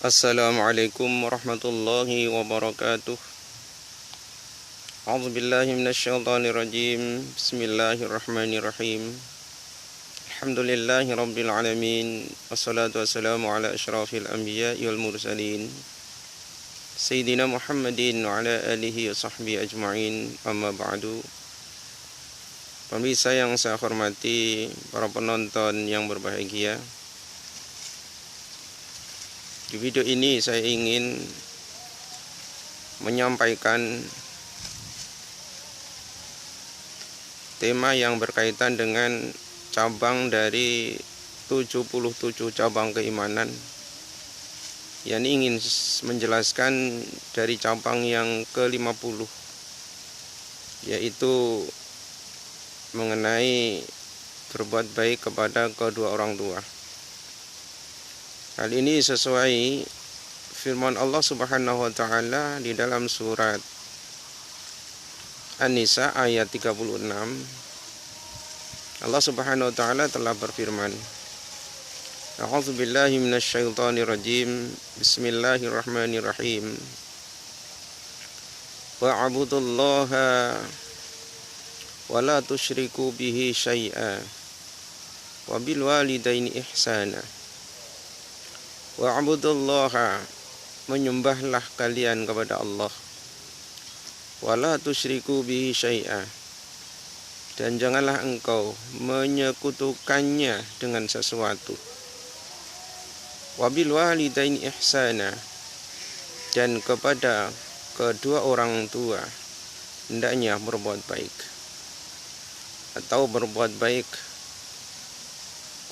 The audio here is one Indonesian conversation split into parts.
Assalamualaikum warahmatullahi wabarakatuh. A'udzubillahi minasyaitonirrajim. Bismillahirrahmanirrahim. Alhamdulillahi rabbil alamin. Wassalatu wassalamu ala asyrafil anbiya'i wal mursalin Sayyidina Muhammadin wa ala alihi wa sahbihi ajma'in. Amma ba'du. Pemirsa yang saya hormati, para penonton yang berbahagia, di video ini saya ingin menyampaikan tema yang berkaitan dengan cabang dari 77 cabang keimanan, yang ingin menjelaskan dari cabang yang ke-50, yaitu mengenai berbuat baik kepada kedua orang tua. Hal ini sesuai firman Allah Subhanahu wa taala di dalam surat An-Nisa ayat 36. Allah Subhanahu wa taala telah berfirman, A'udzubillahi minasyaitonirrajim. Bismillahirrahmanirrahim. Wa'budullaha wa la tusyriku bihi syai'a wa bil walidaini ihsana. Wa'budullaha, menyembahlah kalian kepada Allah, wala tusyriku bihi syai'a, dan janganlah engkau menyekutukannya dengan sesuatu. Wabil walidaini ihsana, dan kepada kedua orang tua hendaknya berbuat baik, atau berbuat baik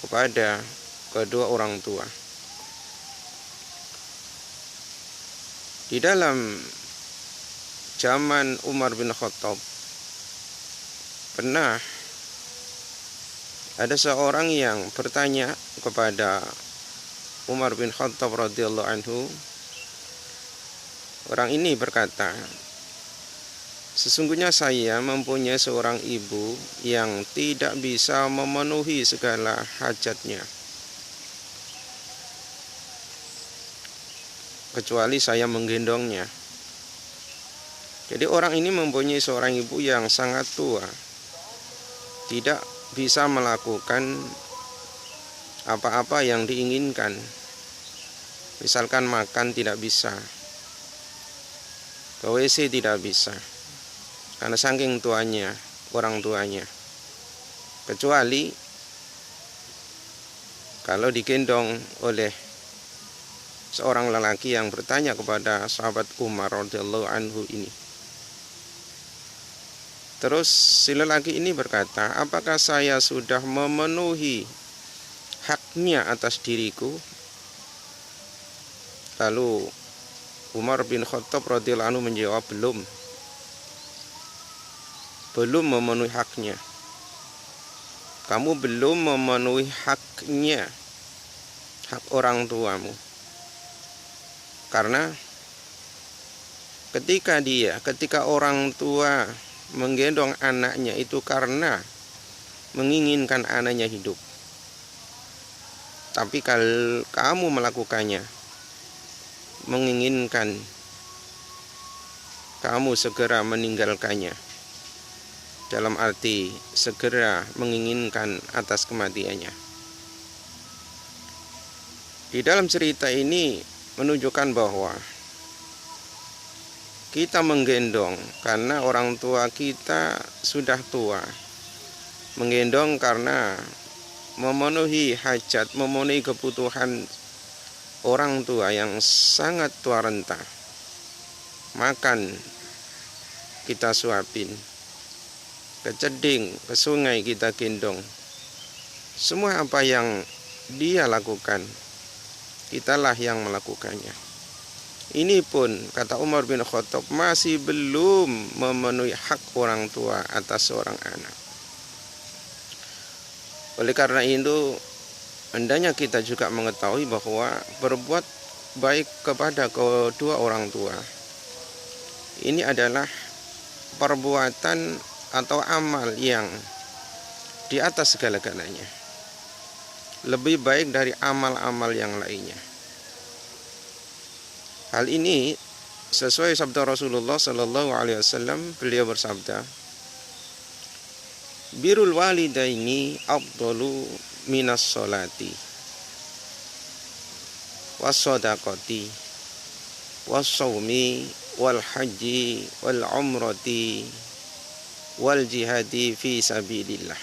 kepada kedua orang tua. Di dalam zaman Umar bin Khattab, pernah ada seorang yang bertanya kepada Umar bin Khattab radhiyallahu anhu. Orang ini berkata, sesungguhnya saya mempunyai seorang ibu yang tidak bisa memenuhi segala hajatnya, kecuali saya menggendongnya. Jadi orang ini mempunyai seorang ibu yang sangat tua, tidak bisa melakukan apa-apa yang diinginkan. Misalkan makan tidak bisa, ke WC tidak bisa, karena saking tuanya orang tuanya, kecuali kalau digendong oleh seorang lelaki yang bertanya kepada sahabat Umar radhiyallahu anhu ini. Terus si lelaki ini berkata, apakah saya sudah memenuhi haknya atas diriku? Lalu Umar bin Khattab radhiyallahu anhu menjawab, belum memenuhi haknya. Kamu belum memenuhi haknya, hak orang tuamu. Karena ketika orang tua menggendong anaknya itu karena menginginkan anaknya hidup. Tapi kalau kamu melakukannya menginginkan kamu segera meninggalkannya, dalam arti segera menginginkan atas kematiannya. Di dalam cerita ini menunjukkan bahwa kita menggendong karena orang tua kita sudah tua, menggendong karena memenuhi hajat, memenuhi kebutuhan orang tua yang sangat tua renta. Makan kita suapin, ke ceding, ke sungai kita gendong. Semua apa yang dia lakukan, kitalah yang melakukannya. Ini pun kata Umar bin Khattab masih belum memenuhi hak orang tua atas seorang anak. Oleh karena itu, hendaknya kita juga mengetahui bahwa berbuat baik kepada kedua orang tua ini adalah perbuatan atau amal yang di atas segala-galanya, lebih baik dari amal-amal yang lainnya. Hal ini sesuai sabda Rasulullah Sallallahu Alaihi Wasallam. Beliau bersabda, birul walidaini afdalu minas solati was sodakoti was saumi wal haji wal umrati wal jihadi fi sabilillah.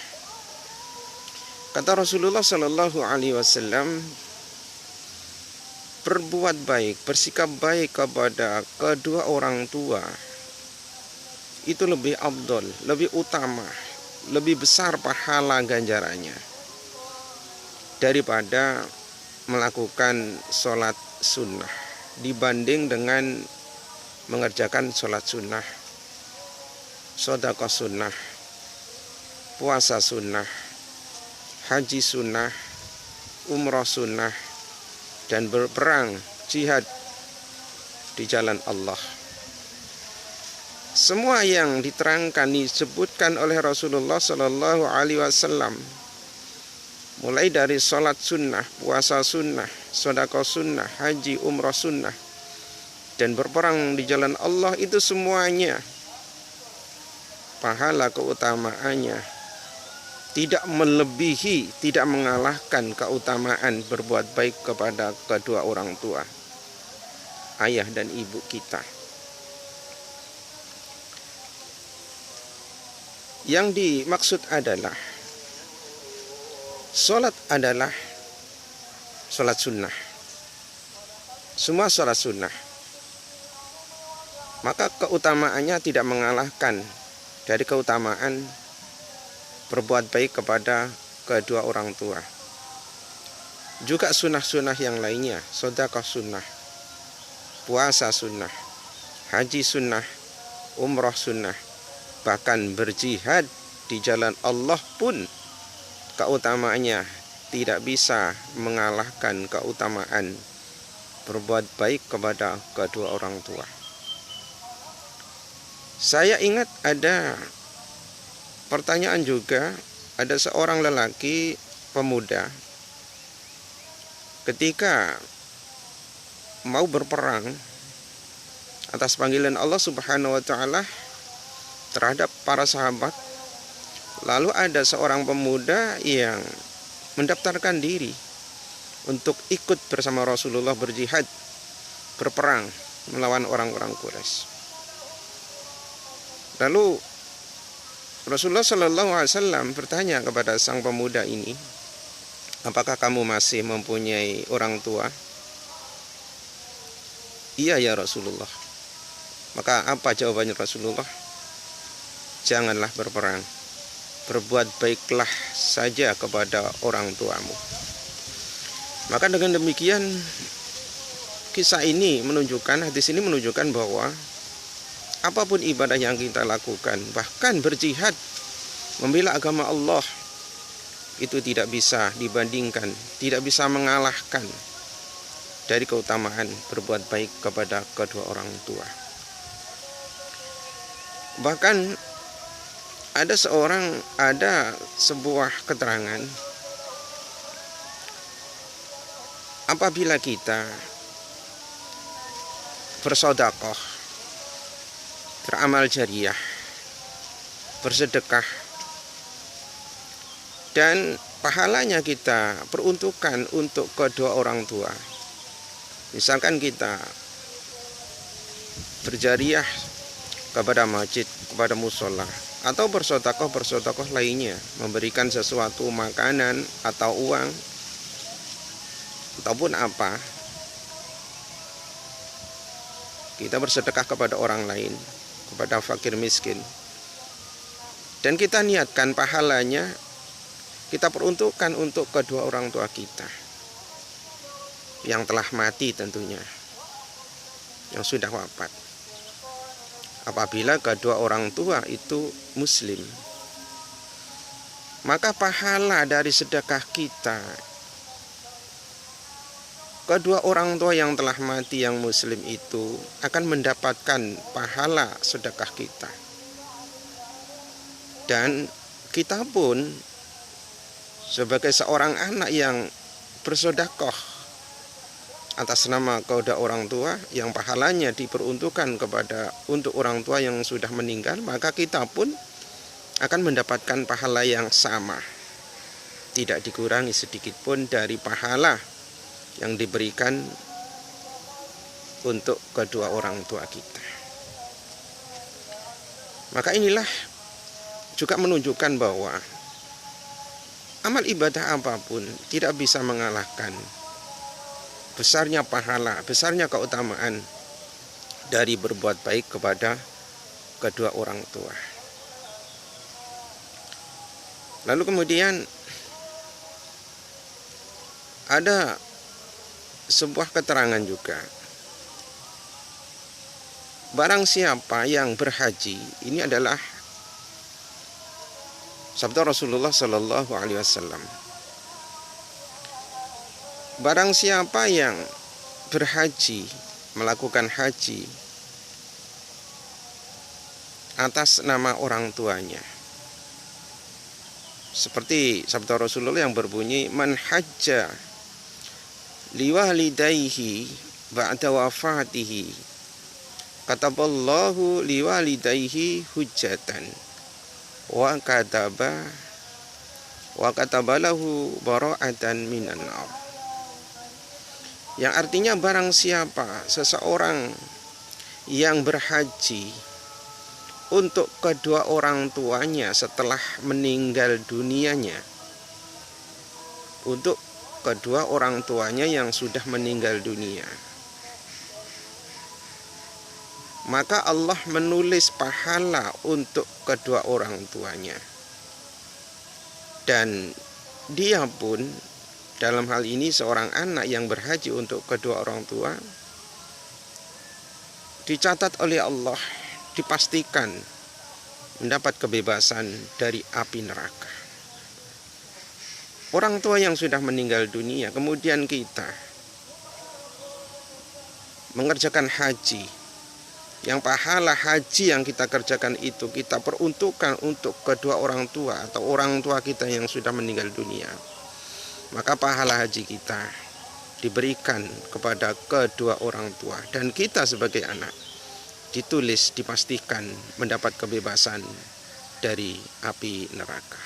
Kata Rasulullah Sallallahu Alaihi Wasallam, berbuat baik, bersikap baik kepada kedua orang tua itu lebih afdol, lebih utama, lebih besar pahala ganjarannya daripada melakukan sholat sunnah, dibanding dengan mengerjakan sholat sunnah, sedekah sunnah, puasa sunnah, haji sunnah, umrah sunnah, dan berperang jihad di jalan Allah. Semua yang diterangkan, disebutkan oleh Rasulullah Sallallahu Alaihi Wasallam, mulai dari sholat sunnah, puasa sunnah, sedekah sunnah, haji, umrah sunnah, dan berperang di jalan Allah, itu semuanya pahala keutamaannya tidak melebihi, tidak mengalahkan keutamaan berbuat baik kepada kedua orang tua, ayah dan ibu kita. Yang dimaksud adalah sholat adalah sholat sunnah, semua sholat sunnah, maka keutamaannya tidak mengalahkan dari keutamaan berbuat baik kepada kedua orang tua. Juga sunnah-sunnah yang lainnya, sedekah sunnah, puasa sunnah, haji sunnah, umrah sunnah, bahkan berjihad di jalan Allah pun keutamaannya tidak bisa mengalahkan keutamaan berbuat baik kepada kedua orang tua. Saya ingat ada pertanyaan juga, ada seorang lelaki pemuda ketika mau berperang atas panggilan Allah Subhanahu wa taala terhadap para sahabat, lalu ada seorang pemuda yang mendaftarkan diri untuk ikut bersama Rasulullah berjihad, berperang melawan orang-orang Quraisy. Lalu Rasulullah Sallallahu Alaihi Wasallam bertanya kepada sang pemuda ini, apakah kamu masih mempunyai orang tua? Iya ya Rasulullah. Maka apa jawabannya Rasulullah? Janganlah berperang, berbuat baiklah saja kepada orang tuamu. Maka dengan demikian kisah ini menunjukkan, hadis ini menunjukkan bahwa apapun ibadah yang kita lakukan, bahkan berjihad membela agama Allah, itu tidak bisa dibandingkan, tidak bisa mengalahkan dari keutamaan berbuat baik kepada kedua orang tua. Bahkan ada sebuah keterangan, apabila kita bersedekah, beramal jariah, bersedekah, dan pahalanya kita peruntukkan untuk kedua orang tua. Misalkan kita berjariah kepada masjid, kepada musola, atau bersedekah lainnya, memberikan sesuatu makanan atau uang ataupun apa, kita bersedekah kepada orang lain, kepada fakir miskin, dan kita niatkan pahalanya kita peruntukkan untuk kedua orang tua kita yang telah mati, tentunya yang sudah wafat. Apabila kedua orang tua itu muslim, maka pahala dari sedekah kita kedua orang tua yang telah mati yang muslim itu akan mendapatkan pahala sedekah kita. Dan kita pun sebagai seorang anak yang bersedekah atas nama kedua orang tua yang pahalanya diperuntukkan untuk orang tua yang sudah meninggal, maka kita pun akan mendapatkan pahala yang sama, tidak dikurangi sedikit pun dari pahala yang diberikan untuk kedua orang tua kita. Maka inilah juga menunjukkan bahwa amal ibadah apapun tidak bisa mengalahkan besarnya pahala, besarnya keutamaan dari berbuat baik kepada kedua orang tua. Lalu kemudian ada sebuah keterangan juga. Barang siapa yang berhaji, ini adalah sabda Rasulullah Shallallahu Alaihi Wasallam. Barang siapa yang berhaji, melakukan haji atas nama orang tuanya, seperti sabda Rasulullah yang berbunyi, man hajja liwalidayhi ba'da wafatihi kataballahu liwalidayhi hujjatan wa katabalahu bara'atan minan nar. Yang artinya barang siapa seseorang yang berhaji untuk kedua orang tuanya setelah meninggal dunianya, untuk kedua orang tuanya yang sudah meninggal dunia, maka Allah menulis pahala untuk kedua orang tuanya. Dan dia pun, dalam hal ini seorang anak yang berhaji untuk kedua orang tua, dicatat oleh Allah, dipastikan mendapat kebebasan dari api neraka. Orang tua yang sudah meninggal dunia, kemudian kita mengerjakan haji, yang pahala haji yang kita kerjakan itu kita peruntukkan untuk kedua orang tua atau orang tua kita yang sudah meninggal dunia, maka pahala haji kita diberikan kepada kedua orang tua, dan kita sebagai anak ditulis, dipastikan mendapat kebebasan dari api neraka.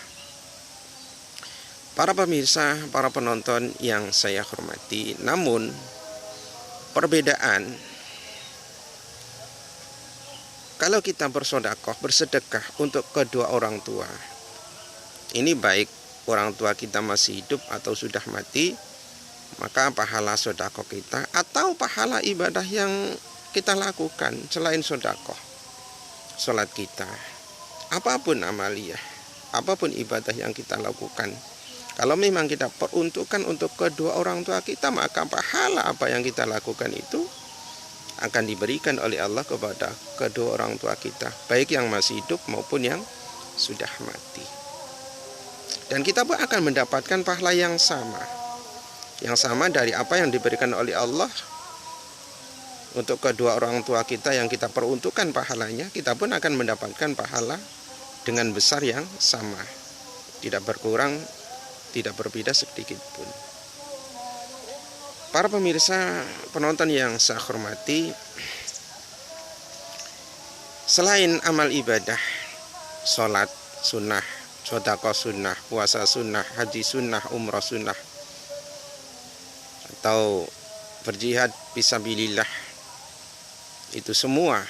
Para pemirsa, para penonton yang saya hormati, namun perbedaan kalau kita bersedekah untuk kedua orang tua, ini baik orang tua kita masih hidup atau sudah mati, maka pahala sedekah kita atau pahala ibadah yang kita lakukan selain sedekah, sholat kita, apapun amaliyah, apapun ibadah yang kita lakukan, kalau memang kita peruntukkan untuk kedua orang tua kita, maka pahala apa yang kita lakukan itu akan diberikan oleh Allah kepada kedua orang tua kita, baik yang masih hidup maupun yang sudah mati. Dan kita pun akan mendapatkan pahala yang sama dari apa yang diberikan oleh Allah untuk kedua orang tua kita yang kita peruntukkan pahalanya. Kita pun akan mendapatkan pahala dengan besar yang sama, tidak berkurang, tidak berbeda sedikit pun. Para pemirsa, penonton yang saya hormati, selain amal ibadah, sholat sunnah, sedekah sunnah, puasa sunnah, haji sunnah, umrah sunnah, atau berjihad fisabilillah, itu semua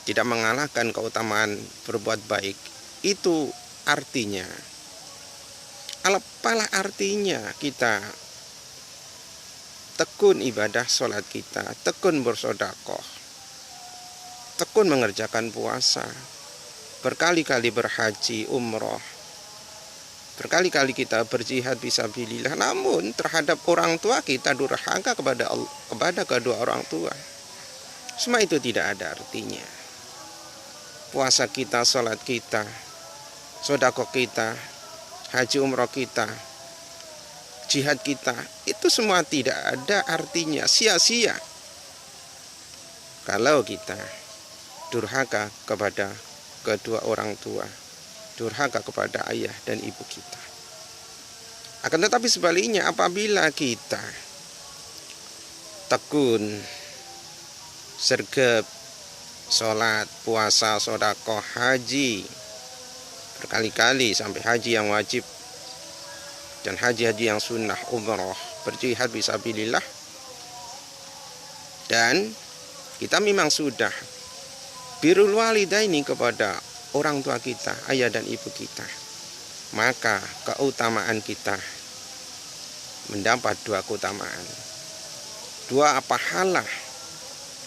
tidak mengalahkan keutamaan berbuat baik. Itu artinya, apalah artinya kita tekun ibadah sholat kita, tekun bersedekah, tekun mengerjakan puasa, berkali-kali berhaji umroh, berkali-kali kita berjihad fisabilillah, namun terhadap orang tua kita durhaka kepada kedua orang tua, semua itu tidak ada artinya. Puasa kita, sholat kita, sedekah kita, haji umroh kita, jihad kita, itu semua tidak ada artinya, sia-sia kalau kita durhaka kepada kedua orang tua, durhaka kepada ayah dan ibu kita. Akan tetapi sebaliknya, apabila kita tekun, sergap, sholat, puasa, sedekah, haji berkali-kali sampai haji yang wajib dan haji-haji yang sunnah, umrah, berjihad fisabilillah. Dan kita memang sudah birrul walidaini kepada orang tua kita, ayah dan ibu kita, maka keutamaan kita mendapat dua keutamaan, dua pahala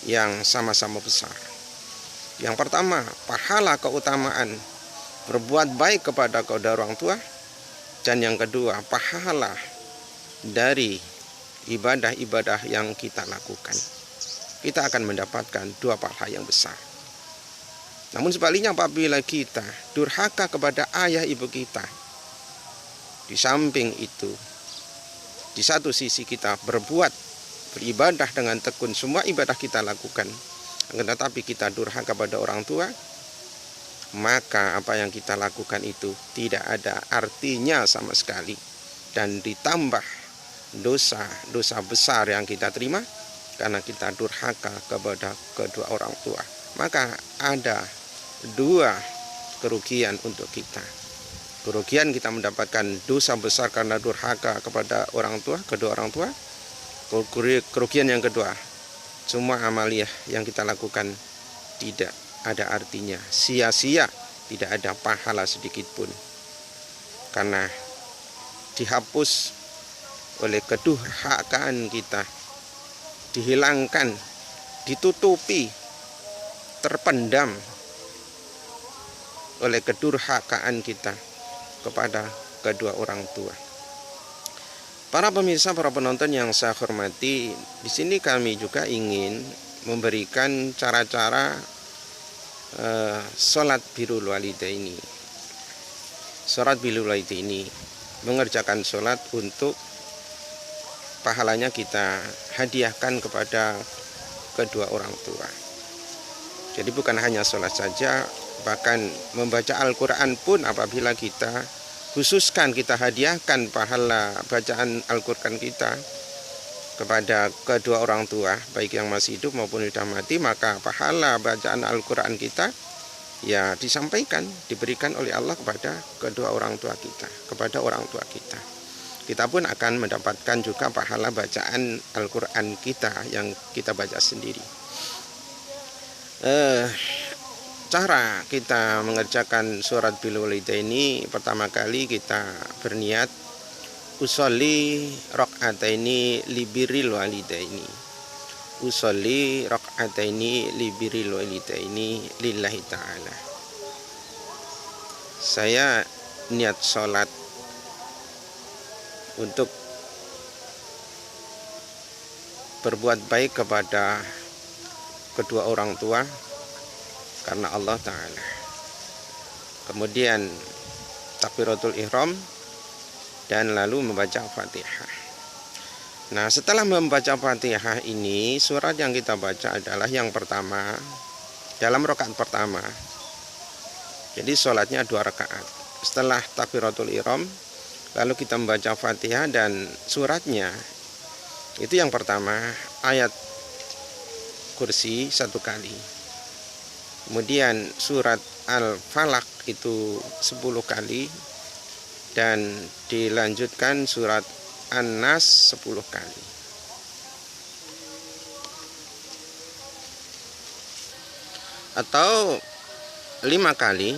yang sama-sama besar. Yang pertama, pahala keutamaan berbuat baik kepada kedua orang tua, dan yang kedua, pahala dari ibadah-ibadah yang kita lakukan. Kita akan mendapatkan dua pahala yang besar. Namun sebaliknya, apabila kita durhaka kepada ayah ibu kita, di samping itu, di satu sisi kita beribadah dengan tekun, semua ibadah kita lakukan, tetapi kita durhaka kepada orang tua, maka apa yang kita lakukan itu tidak ada artinya sama sekali. Dan ditambah dosa besar yang kita terima karena kita durhaka kepada kedua orang tua. Maka ada dua kerugian untuk kita. Kerugian kita mendapatkan dosa besar karena durhaka kepada orang tua, kedua orang tua. Kerugian yang kedua, semua amaliyah yang kita lakukan tidak ada artinya, sia-sia, tidak ada pahala sedikit pun, karena dihapus oleh kedurhakaan kita, dihilangkan, ditutupi, terpendam oleh kedurhakaan kita kepada kedua orang tua. Para pemirsa, para penonton yang saya hormati, di sini kami juga ingin memberikan cara-cara sholat birrul walidaini. Sholat birrul walidaini, mengerjakan sholat untuk pahalanya kita hadiahkan kepada kedua orang tua. Jadi bukan hanya sholat saja, bahkan membaca Al-Quran pun apabila kita khususkan, kita hadiahkan pahala bacaan Al-Quran kita kepada kedua orang tua, baik yang masih hidup maupun sudah mati, maka pahala bacaan Al-Quran kita ya disampaikan, diberikan oleh Allah kepada kedua orang tua kita, kepada orang tua kita. Kita pun akan mendapatkan juga pahala bacaan Al-Quran kita yang kita baca sendiri. Cara kita mengerjakan surat birrul walidaini, pertama kali kita berniat usolli rakaataini li birril walidaini. Usolli rakaataini li birril walidaini lillahi ta'ala. Saya niat sholat untuk berbuat baik kepada kedua orang tua karena Allah Ta'ala. Kemudian takbiratul ihram dan lalu membaca Fatihah. Nah, setelah membaca Fatihah ini, surat yang kita baca adalah yang pertama dalam rakaat pertama. Jadi sholatnya 2 rakaat. Setelah takbiratul ihram, lalu kita membaca Fatihah dan suratnya itu yang pertama ayat kursi 1 kali. Kemudian surat Al-Falaq itu 10 kali dan dilanjutkan surat An-Nas 10 kali. Atau 5 kali